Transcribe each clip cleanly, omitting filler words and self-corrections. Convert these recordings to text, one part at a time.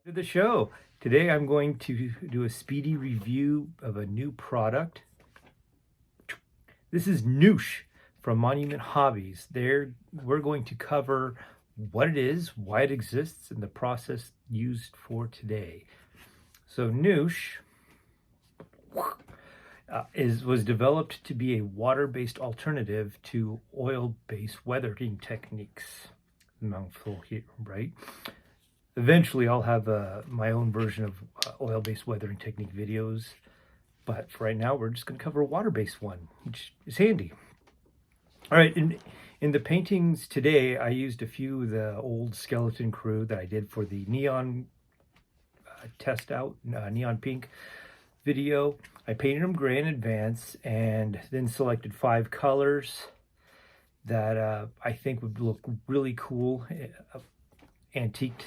To the show. Today I'm going to do a speedy review of a new product. This is NEWSH from Monument Hobbies. We're going to cover what it is, why it exists, and the process used for today. So NEWSH was developed to be a water-based alternative to oil-based weathering techniques. Mouthful here, right? Eventually, I'll have my own version of oil-based weathering technique videos, but for right now, we're just going to cover a water-based one, which is handy. All right, in the paintings today, I used a few of the old skeleton crew that I did for the neon test out, neon pink video. I painted them gray in advance and then selected 5 colors that I think would look really cool, antiqued,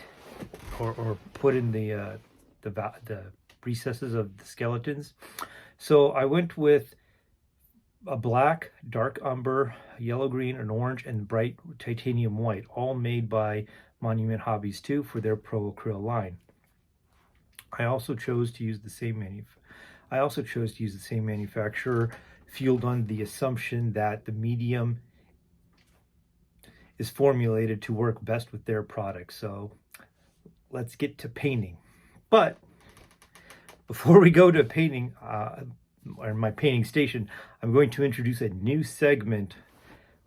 or put in the recesses of the skeletons. So I went with a black, dark umber, yellow green, an orange, and bright titanium white, all made by Monument Hobbies 2 for their Pro Acryl line. I also chose to use the same manufacturer, fueled on the assumption that the medium is formulated to work best with their product. So let's get to painting. But before we go to painting, or my painting station, I'm going to introduce a new segment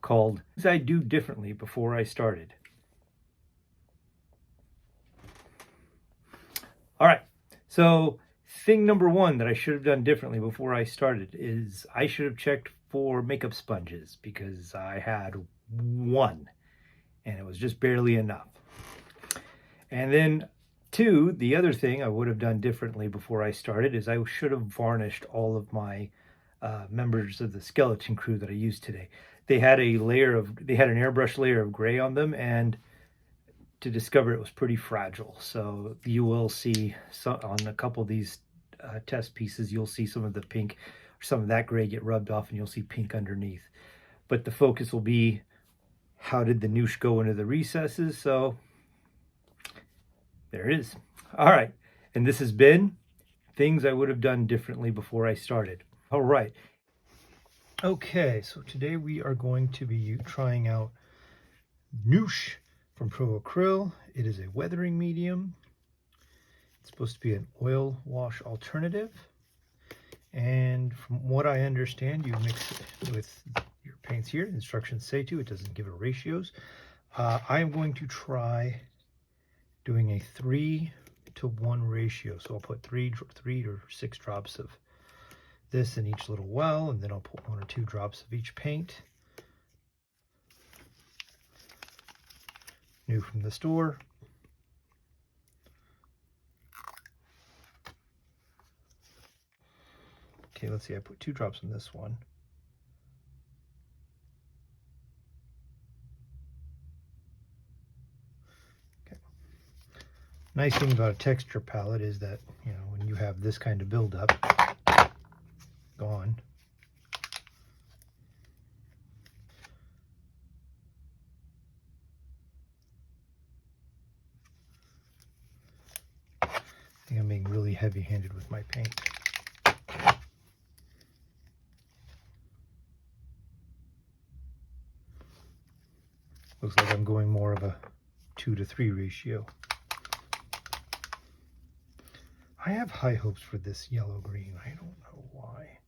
called Things I Do Differently Before I Started. All right, so thing number 1 that I should have done differently before I started is I should have checked for makeup sponges, because I had one and it was just barely enough. And then 2, the other thing I would have done differently before I started is I should have varnished all of my members of the skeleton crew that I used today. They had an airbrush layer of gray on them, and to discover it was pretty fragile. So you will see on a couple of these test pieces, you'll see some of the pink, or some of that gray get rubbed off, and you'll see pink underneath. But the focus will be, how did the NEWSH go into the recesses? So there it is. All right. And this has been things I would have done differently before I started. All right. Okay, so today we are going to be trying out NEWSH from Pro Acryl. It is a weathering medium. It's supposed to be an oil wash alternative. And from what I understand, you mix it with your paints here. Instructions say to. It doesn't give it ratios. I am going to try doing a 3-to-1 ratio. So I'll put 3 or 6 drops of this in each little well, and then I'll put 1 or 2 drops of each paint. New from the store. Okay, let's see, I put 2 drops in this one. Nice thing about a texture palette is that, you know, when you have this kind of buildup, gone. I think I'm being really heavy-handed with my paint. Looks like I'm going more of a 2-to-3 ratio. I have high hopes for this yellow-green. I don't know why.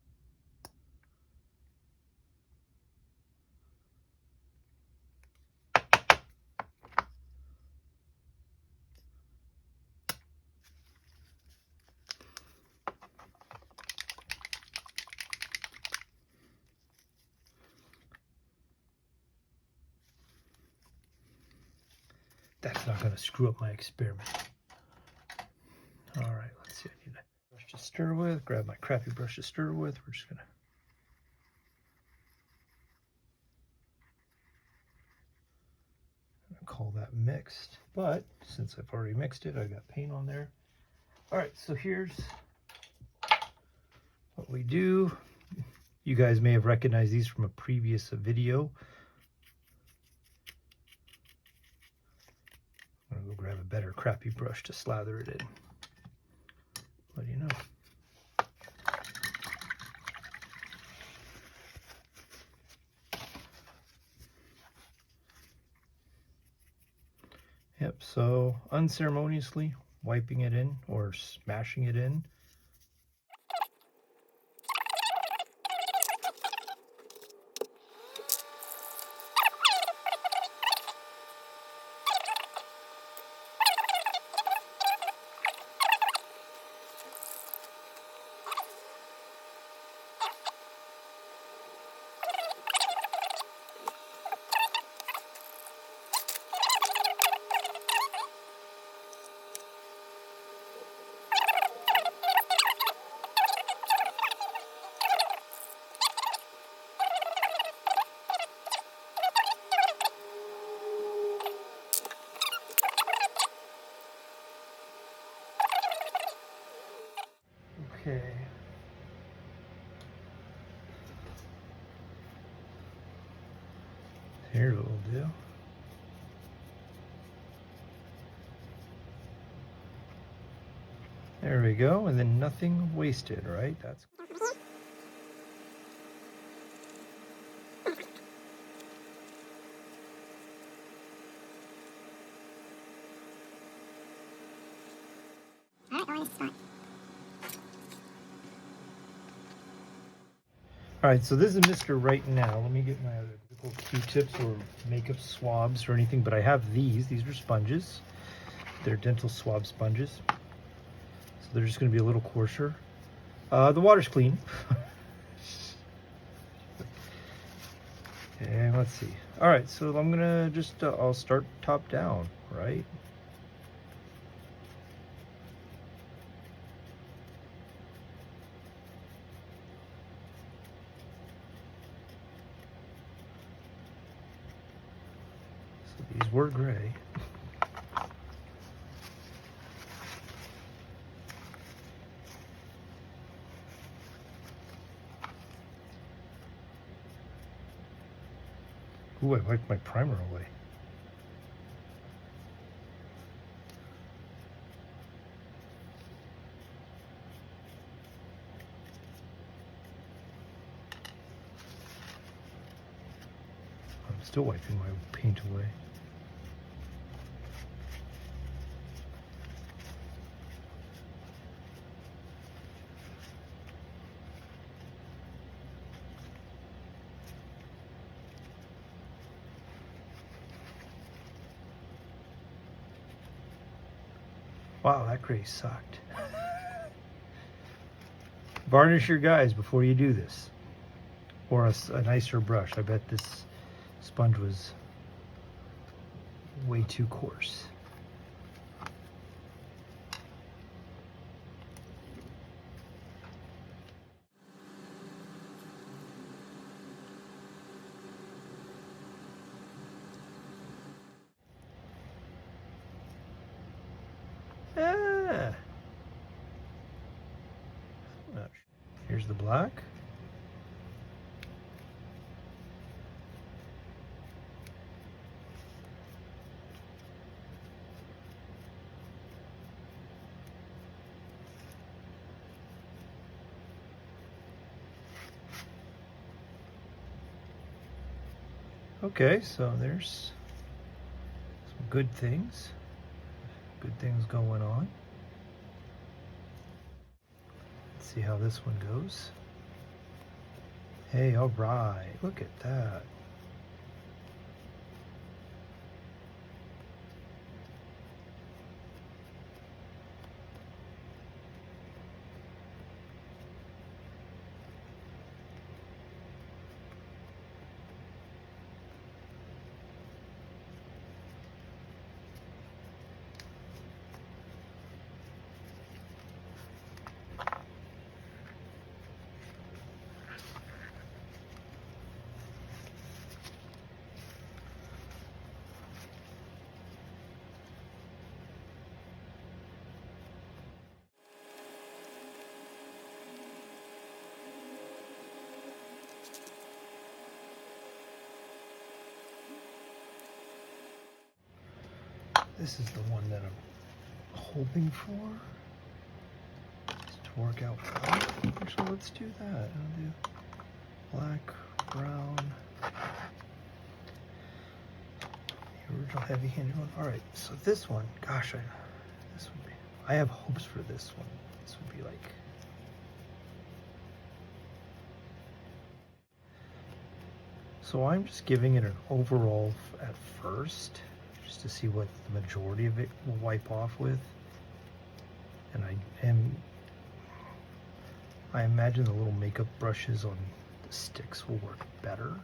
That's not going to screw up my experiment. All right, let's see. I need a brush to stir with. Grab my crappy brush to stir with. We're just going to call that mixed. But since I've already mixed it, I've got paint on there. All right, so here's what we do. You guys may have recognized these from a previous video. I'm going to go grab a better crappy brush to slather it in. What do you know? Yep, so unceremoniously wiping it in or smashing it in. Okay. Here's what we'll do. There we go, and then nothing wasted, right? That's all right, so this is Mr. Right Now. Let me get my other Q-tips or makeup swabs or anything, but I have these. These are sponges. They're dental swab sponges. So they're just going to be a little coarser. The water's clean. And let's see. All right, so I'm going to just, I'll start top down, right? These were gray. Ooh, I wiped my primer away. I'm still wiping my paint away. Wow, that gray sucked. Varnish your guys before you do this. Or a nicer brush. I bet this sponge was way too coarse. Ah. Here's the black. Okay, so there's some good things. Good things going on. Let's see how this one goes. Hey, all right, look at that. This is the one that I'm hoping for. To work out well. Actually, let's do that. I'll do black, brown, the original heavy-handed one. All right, so this one, gosh, I have hopes for this one. This would be like, so I'm just giving it an overall at first, just to see what the majority of it will wipe off with, and I imagine the little makeup brushes on the sticks will work better.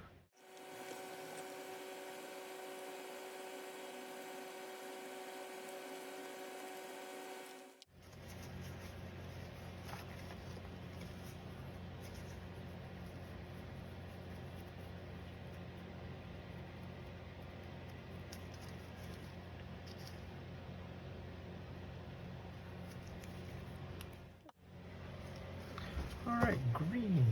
All right, green.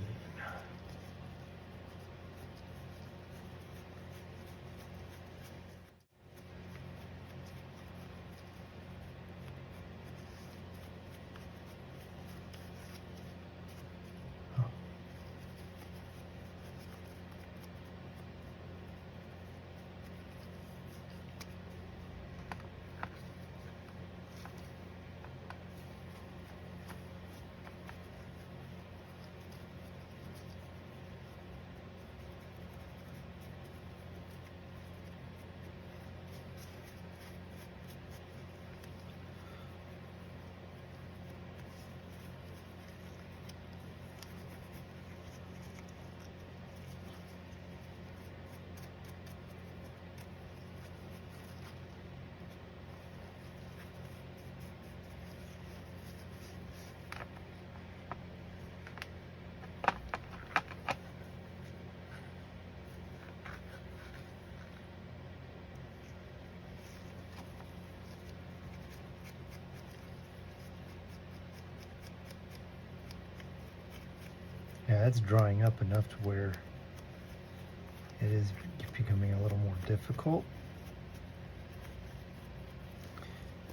Yeah, it's drying up enough to where it is becoming a little more difficult.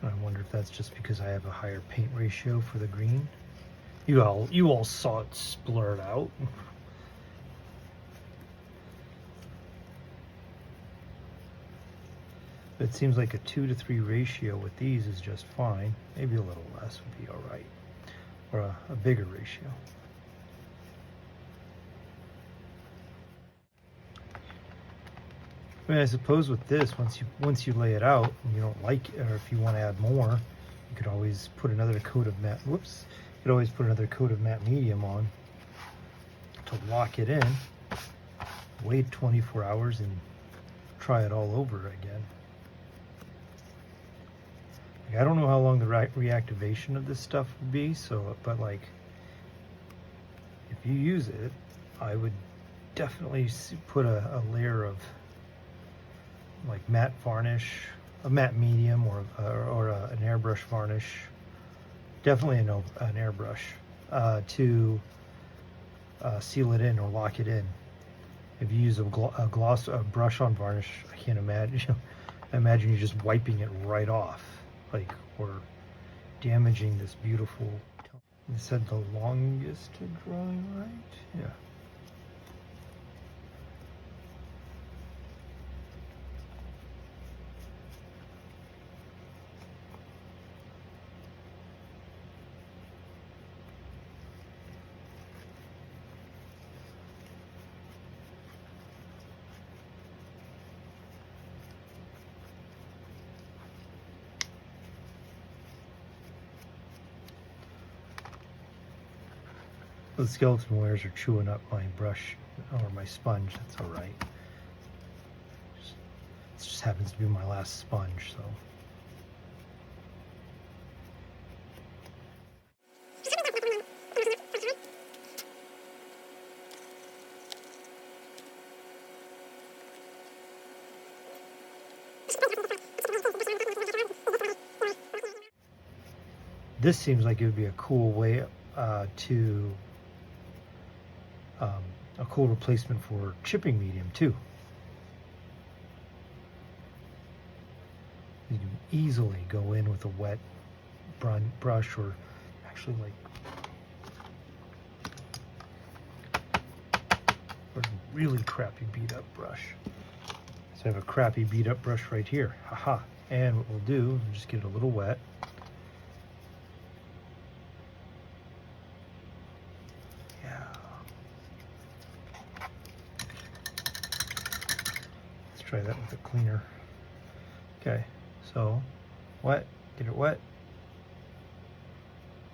And I wonder if that's just because I have a higher paint ratio for the green. You all saw it splurt out. It seems like a 2 to 3 ratio with these is just fine. Maybe a little less would be all right, or a bigger ratio. I mean, I suppose with this, once you lay it out and you don't like it, or if you want to add more, you could always put another coat of matte. Whoops! You could always put another coat of matte medium on to lock it in. Wait 24 hours and try it all over again. Like, I don't know how long the reactivation of this stuff would be. So, but like, if you use it, I would definitely put a layer of like matte varnish, a matte medium, or an airbrush varnish. Definitely an airbrush to seal it in or lock it in. If you use a brush on varnish, I can't imagine. I imagine you just wiping it right off, like, or damaging this beautiful tone. You said the longest to dry, right? Yeah. The skeleton wares are chewing up my brush or my sponge. That's all right. This just happens to be my last sponge, so. This seems like it would be a cool way a cool replacement for chipping medium too. You easily go in with a wet brush, or actually like a really crappy beat up brush. So I have a crappy beat up brush right here. Haha. And what we'll do is just get it a little wet. Yeah. Let's try that with a cleaner. Okay, so wet, get it wet.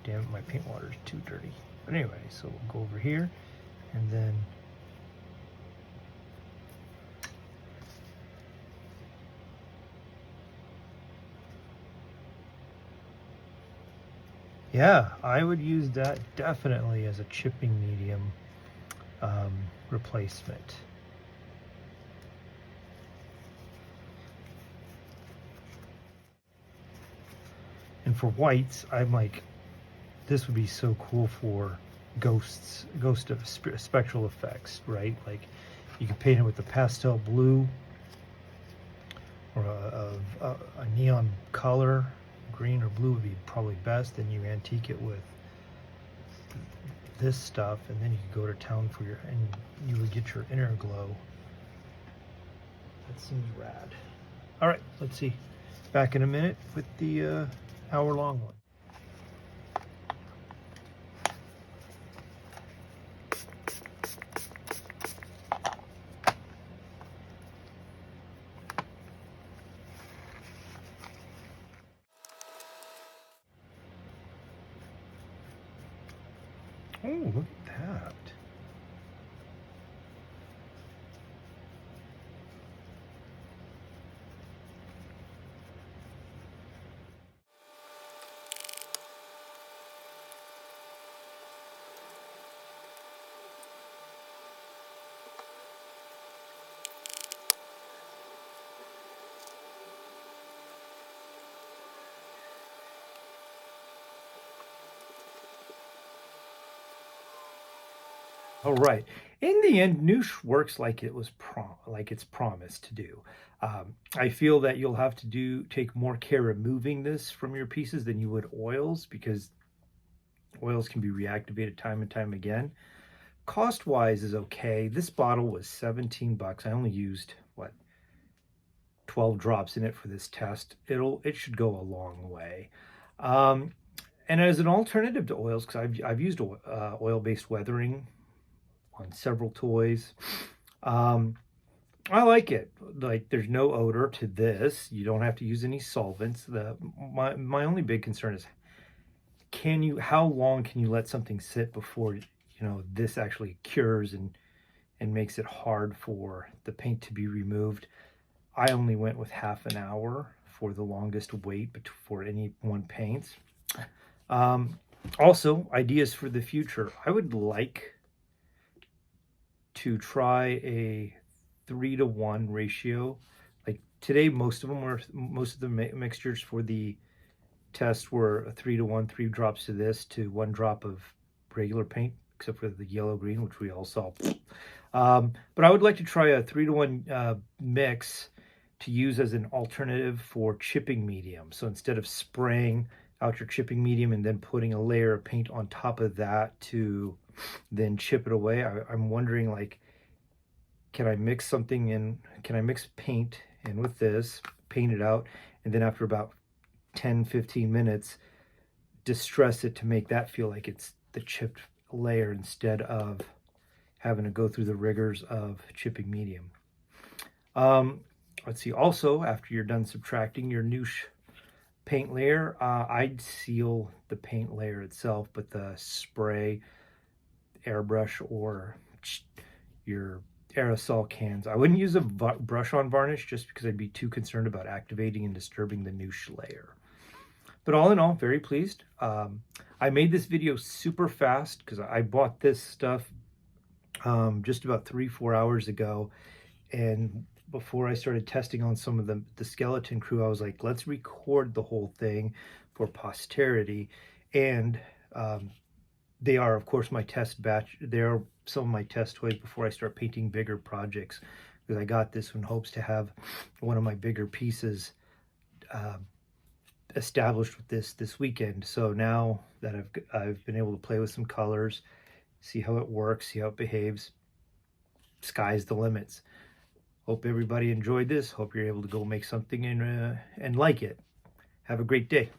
Damn it, my paint water is too dirty. But anyway, so we'll go over here and then yeah, I would use that definitely as a chipping medium replacement. And for whites, I'm like, this would be so cool for ghost of spectral effects, right? Like you could paint it with a pastel blue or a neon color. Green or blue would be probably best. Then you antique it with this stuff, and then you could go to town for your, and you would get your inner glow. That seems rad. All right, let's see. Back in a minute with the hour-long one. Oh, look at that. All right. In the end, NEWSH works like it was like it's promised to do. I feel that you'll have to take more care removing this from your pieces than you would oils, because oils can be reactivated time and time again. Cost-wise is okay. This bottle was 17 bucks. I only used, what, 12 drops in it for this test. It should go a long way. And as an alternative to oils, because I've used oil-based weathering on several toys. I like it. Like, there's no odor to this. You don't have to use any solvents. My only big concern is, how long can you let something sit before this actually cures and makes it hard for the paint to be removed? I only went with half an hour for the longest wait for any one paint. Also, ideas for the future. I would like to try a 3-to-1 ratio. Like today, most of the mixtures for the test were a 3-to-1, 3 drops to this to 1 drop of regular paint, except for the yellow green, which we all saw. But I would like to try a 3-to-1 mix to use as an alternative for chipping medium. So instead of spraying out your chipping medium and then putting a layer of paint on top of that to then chip it away, I'm wondering, like, can I mix something in? Can I mix paint in with this, paint it out, and then after about 10-15 minutes, distress it to make that feel like it's the chipped layer instead of having to go through the rigors of chipping medium. Let's see. Also, after you're done subtracting your NEWSH paint layer, I'd seal the paint layer itself, but the spray, airbrush, or your aerosol cans, I wouldn't use a brush on varnish, just because I'd be too concerned about activating and disturbing the NEWSH layer. But all in all, very pleased. I made this video super fast because I bought this stuff just about 3-4 hours ago, and before I started testing on some of the skeleton crew, I was like, let's record the whole thing for posterity. And they are, of course, my test batch. They are some of my test toys before I start painting bigger projects, because I got this in hopes to have one of my bigger pieces established with this weekend. So now that I've been able to play with some colors, see how it works, see how it behaves, sky's the limits. Hope everybody enjoyed this. Hope you're able to go make something and like it. Have a great day.